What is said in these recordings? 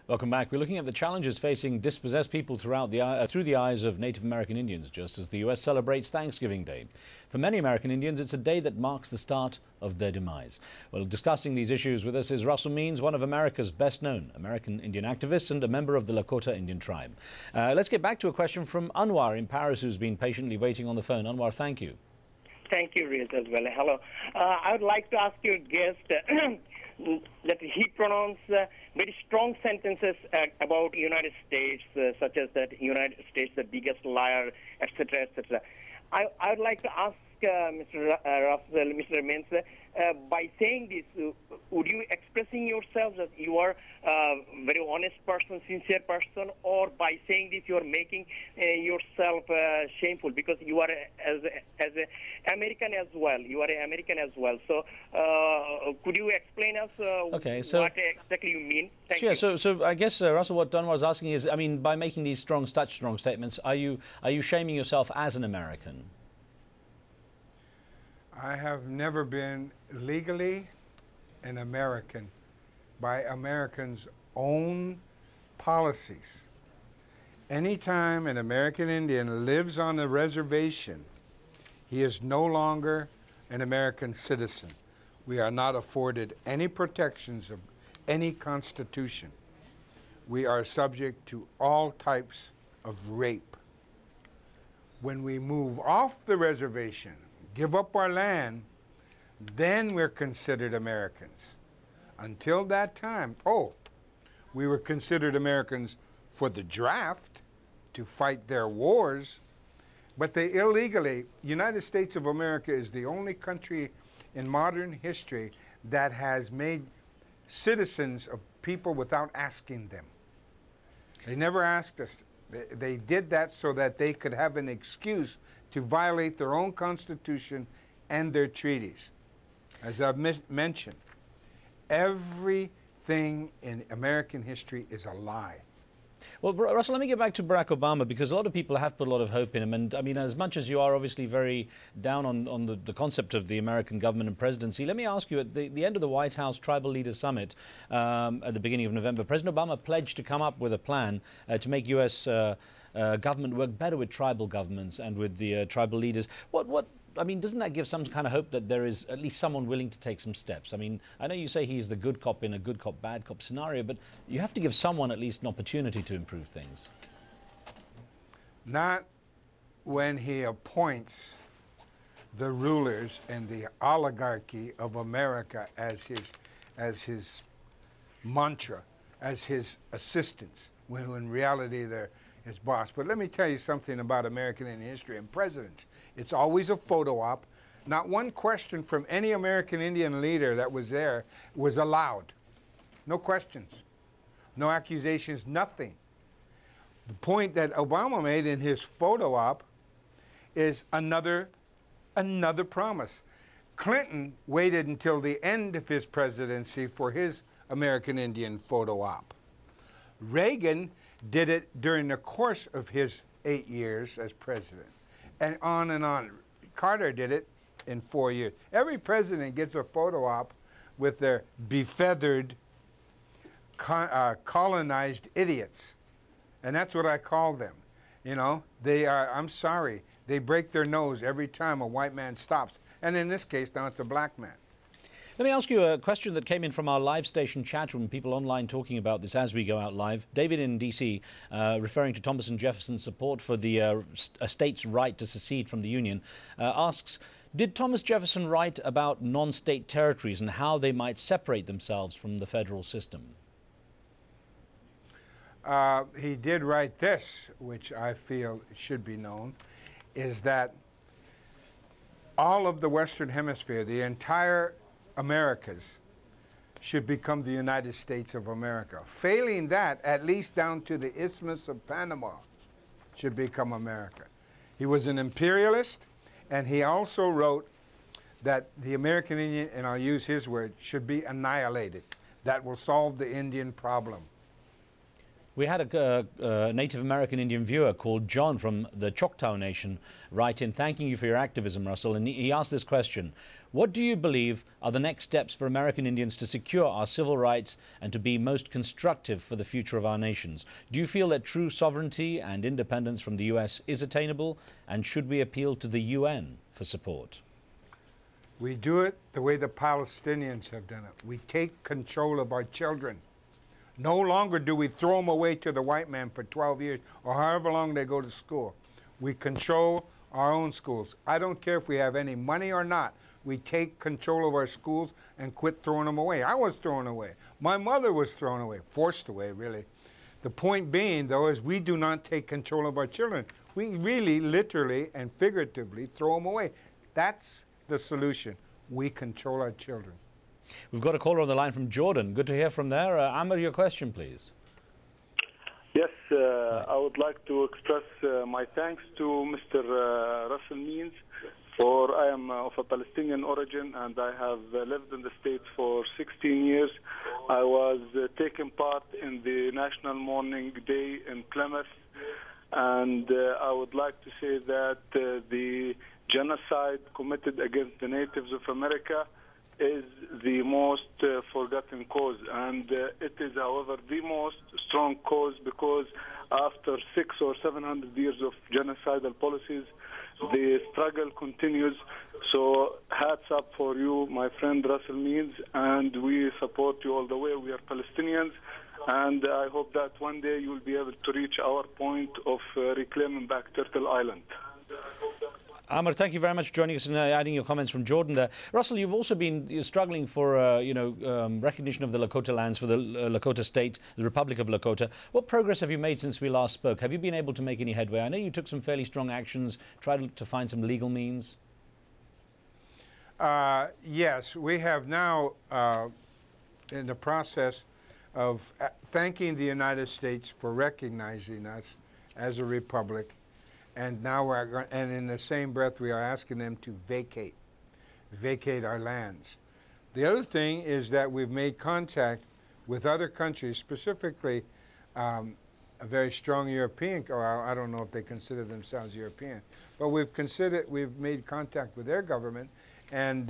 Welcome back. We're looking at the challenges facing dispossessed people through the eyes of Native American Indians, just as the U.S. celebrates Thanksgiving Day. For many American Indians, it's a day that marks the start of their demise. Well, discussing these issues with us is Russell Means, one of America's best-known American Indian activists and a member of the Lakota Indian tribe. Let's get back to a question from Anwar in Paris, who's been patiently waiting on the phone. Anwar, thank you. Thank you, Riz, as well. Hello. I would like to ask your guest that he pronounced very strong sentences about United States, such as that United States the biggest liar, etc., etc. I would like to ask Mr. Russell, Mr. Means, by saying this, would you expressing yourself that you are a very honest person, sincere person, or by saying this you are making yourself shameful because you are as a American as well. You are an American as well. So could you explain us what exactly you mean? Thank you. So I guess Russell, what Don was asking is, I mean, by making these such strong statements, are you shaming yourself as an American? I have never been legally an American by Americans' own policies. Anytime an American Indian lives on a reservation, he is no longer an American citizen. We are not afforded any protections of any constitution. We are subject to all types of rape. When we move off the reservation, give up our land, then we're considered Americans. Until that time, we were considered Americans for the draft to fight their wars, but they illegally, United States of America is the only country in modern history that has made citizens of people without asking them. They never asked us. They did that so that they could have an excuse to violate their own constitution and their treaties. As I've mentioned, everything in American history is a lie. Well, Russell, let me get back to Barack Obama, because a lot of people have put a lot of hope in him. And I mean, as much as you are obviously very down on the concept of the American government and presidency, let me ask you, at the end of the White House Tribal Leaders Summit at the beginning of November, President Obama pledged to come up with a plan to make U.S. Government work better with tribal governments and with the tribal leaders. I mean, doesn't that give some kind of hope that there is at least someone willing to take some steps? I mean, I know you say he's the good cop in a good cop, bad cop scenario, but you have to give someone at least an opportunity to improve things. Not when he appoints the rulers and the oligarchy of America as his mantra, as his assistants, when in reality they're his boss. But let me tell you something about American Indian history and presidents. It's always a photo op. Not one question from any American Indian leader that was there was allowed. No questions, no accusations, nothing. The point that Obama made in his photo op is another promise. Clinton waited until the end of his presidency for his American Indian photo op. Reagan did it during the course of his 8 years as president, and on and on. Carter did it in 4 years. Every president gets a photo op with their befeathered, colonized idiots, and that's what I call them. You know, they are, I'm sorry, they break their nose every time a white man stops, and in this case, now it's a black man. Let me ask you a question that came in from our live station chat room, people online talking about this as we go out live. David in D.C., referring to Thomas and Jefferson's support for the a state's right to secede from the Union, asks, did Thomas Jefferson write about non-state territories and how they might separate themselves from the federal system? He did write this, which I feel should be known, is that all of the Western Hemisphere, the entire Americas, should become the United States of America. Failing that, at least down to the Isthmus of Panama, should become America. He was an imperialist, and he also wrote that the American Indian, and I'll use his word, should be annihilated. That will solve the Indian problem. We had a Native American Indian viewer called John from the Choctaw Nation write in thanking you for your activism, Russell, and he asked this question: what do you believe are the next steps for American Indians to secure our civil rights and to be most constructive for the future of our nations? Do you feel that true sovereignty and independence from the US is attainable, and should we appeal to the UN for support? We do it the way the Palestinians have done it. We take control of our children. No longer do we throw them away to the white man for 12 years or however long they go to school. We control our own schools. I don't care if we have any money or not. We take control of our schools and quit throwing them away. I was thrown away. My mother was thrown away, forced away, really. The point being, though, is we do not take control of our children. We really, literally, and figuratively throw them away. That's the solution. We control our children. We've got a caller on the line from Jordan. Good to hear from there. Amr, your question, please. Yes, I would like to express my thanks to Mr. Russell Means, for I am of a Palestinian origin and I have lived in the States for 16 years. I was taking part in the National Mourning Day in Plymouth, and I would like to say that the genocide committed against the natives of America is the most forgotten cause, and it is, however, the most strong cause, because after 600 or 700 years of genocidal policies, the struggle continues. So hats up for you, my friend Russell Means, and we support you all the way. We are Palestinians, and I hope that one day you will be able to reach our point of reclaiming back Turtle Island. Amr, thank you very much for joining us and adding your comments from Jordan there. Russell, you've also been struggling for recognition of the Lakota lands for the Lakota state, the Republic of Lakota. What progress have you made since we last spoke? Have you been able to make any headway? I know you took some fairly strong actions, tried to find some legal means. Yes, we have now, in the process of thanking the United States for recognizing us as a republic. And now we're going, and in the same breath, we are asking them to vacate our lands. The other thing is that we've made contact with other countries, specifically a very strong European, or I don't know if they consider themselves European, but we've made contact with their government, and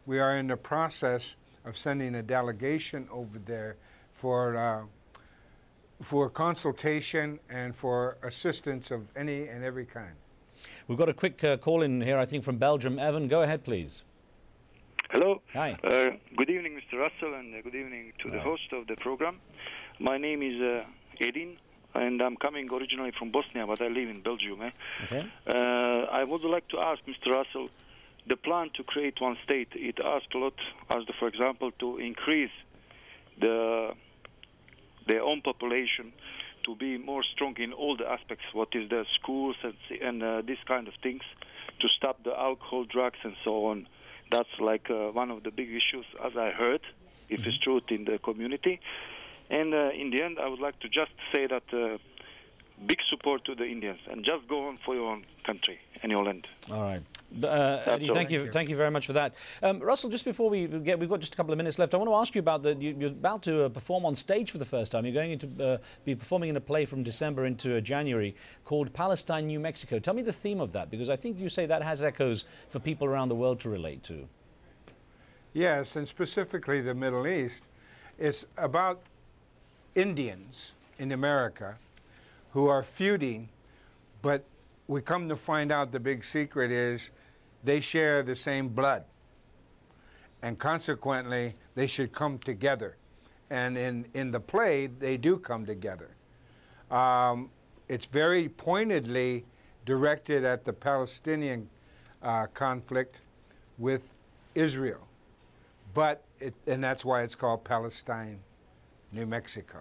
we are in the process of sending a delegation over there for consultation and for assistance of any and every kind. We've got a quick call in here, I think, from Belgium. Evan, go ahead, please. Hello. Hi. Good evening, Mr. Russell, and good evening to the host of the program. My name is Edin, and I'm coming originally from Bosnia, but I live in Belgium. Okay. I would like to ask Mr. Russell, the plan to create one state, it asks a lot, for example, to increase their own population, to be more strong in all the aspects, what is the schools and these kind of things, to stop the alcohol, drugs, and so on. That's like one of the big issues, as I heard, if it's true, in the community. And in the end, I would like to just say that big support to the Indians, and just go on for your own country and your land. All right. Eddie, thank you very much for that. Russell, just before we've got just a couple of minutes left, I want to ask you about you're about to perform on stage for the first time. You're going to be performing in a play from December into January called Palestine, New Mexico. Tell me the theme of that, because I think you say that has echoes for people around the world to relate to. Yes, and specifically the Middle East. It's about Indians in America who are feuding, but we come to find out the big secret is they share the same blood, and consequently they should come together. And in the play, they do come together. It's very pointedly directed at the Palestinian conflict with Israel, and that's why it's called Palestine, New Mexico.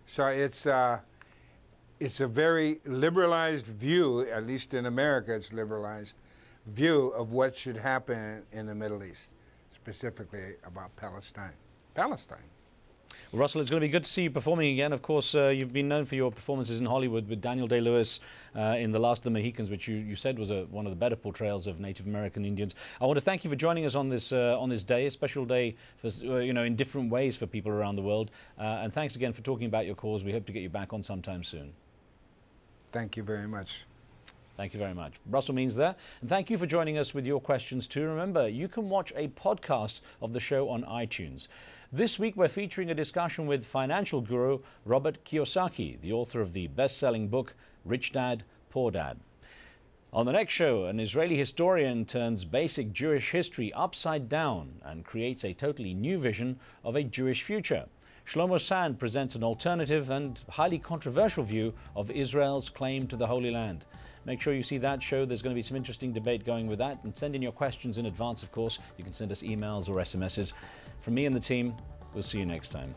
So it's a very liberalized view, at least in America it's liberalized, view of what should happen in the Middle East, specifically about Palestine. Palestine. Well, Russell, it's going to be good to see you performing again. Of course, you've been known for your performances in Hollywood with Daniel Day-Lewis in The Last of the Mohicans, which you said was one of the better portrayals of Native American Indians. I want to thank you for joining us on this day, a special day for in different ways for people around the world. And thanks again for talking about your cause. We hope to get you back on sometime soon. Thank you very much. Thank you very much. Russell Means there. And thank you for joining us with your questions too. Remember, you can watch a podcast of the show on iTunes. This week, we're featuring a discussion with financial guru Robert Kiyosaki, the author of the best-selling book, Rich Dad, Poor Dad. On the next show, an Israeli historian turns basic Jewish history upside down and creates a totally new vision of a Jewish future. Shlomo Sand presents an alternative and highly controversial view of Israel's claim to the Holy Land. Make sure you see that show. There's going to be some interesting debate going with that. And send in your questions in advance, of course. You can send us emails or SMSs. From me and the team, we'll see you next time.